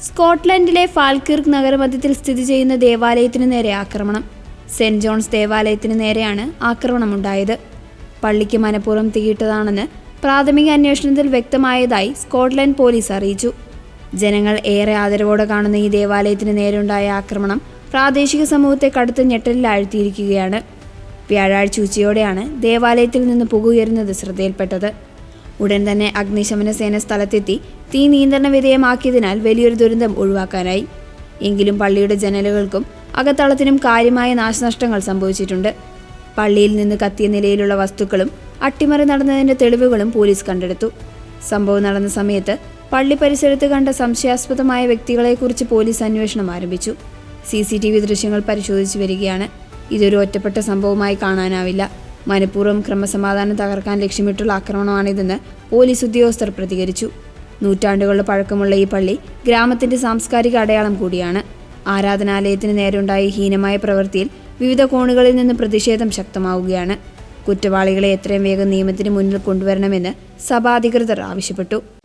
സ്കോട്ട്ലൻഡിലെ ഫാൽക്കിർക്ക് നഗരമധ്യത്തിൽ സ്ഥിതി ചെയ്യുന്ന ദേവാലയത്തിന് നേരെ ആക്രമണം. സെന്റ് ജോൺസ് ദേവാലയത്തിന് നേരെയാണ് ആക്രമണമുണ്ടായത്. പള്ളിക്ക് മനഃപൂർവ്വം തീയിട്ടതാണെന്ന് പ്രാഥമിക അന്വേഷണത്തിൽ വ്യക്തമായതായി സ്കോട്ട്ലൻഡ് പോലീസ് അറിയിച്ചു. ജനങ്ങൾ ഏറെ ആദരവോടെ കാണുന്ന ഈ ദേവാലയത്തിന് നേരെയുണ്ടായ ആക്രമണം പ്രാദേശിക സമൂഹത്തെ കടുത്ത ഞെട്ടലിലാഴ്ത്തിയിരിക്കുകയാണ്. വ്യാഴാഴ്ച ഉച്ചയോടെയാണ് ദേവാലയത്തിൽ നിന്ന് പുകയുയരുന്നത് ശ്രദ്ധയിൽപ്പെട്ടത്. ഉടൻ തന്നെ അഗ്നിശമന സേന സ്ഥലത്തെത്തി തീ നിയന്ത്രണ വിധേയമാക്കിയതിനാൽ വലിയൊരു ദുരന്തം ഒഴിവാക്കാനായി. എങ്കിലും പള്ളിയുടെ ജനലുകൾക്കും അകത്തളത്തിനും കാര്യമായ നാശനഷ്ടങ്ങൾ സംഭവിച്ചിട്ടുണ്ട്. പള്ളിയിൽ നിന്ന് കത്തിയ നിലയിലുള്ള വസ്തുക്കളും അട്ടിമറി നടന്നതിന്റെ തെളിവുകളും പോലീസ് കണ്ടെടുത്തു. സംഭവം നടന്ന സമയത്ത് പള്ളി പരിസരത്ത് കണ്ട സംശയാസ്പദമായ വ്യക്തികളെക്കുറിച്ച് പോലീസ് അന്വേഷണം ആരംഭിച്ചു. CCTV ദൃശ്യങ്ങൾ പരിശോധിച്ചു വരികയാണ്. ഇതൊരു ഒറ്റപ്പെട്ട സംഭവമായി കാണാനാവില്ല. മനഃപൂർവ്വം ക്രമസമാധാനം തകർക്കാൻ ലക്ഷ്യമിട്ടുള്ള ആക്രമണമാണിതെന്ന് പോലീസ് ഉദ്യോഗസ്ഥർ പ്രതികരിച്ചു. നൂറ്റാണ്ടുകളുടെ പഴക്കമുള്ള ഈ പള്ളി ഗ്രാമത്തിന്റെ സാംസ്കാരിക അടയാളം കൂടിയാണ്. ആരാധനാലയത്തിന് നേരെയുണ്ടായ ഹീനമായ പ്രവൃത്തിയിൽ വിവിധ കോണുകളിൽ നിന്ന് പ്രതിഷേധം ശക്തമാവുകയാണ്. കുറ്റവാളികളെ എത്രയും വേഗം നിയമത്തിന് മുന്നിൽ കൊണ്ടുവരണമെന്ന് സഭാ അധികൃതർ ആവശ്യപ്പെട്ടു.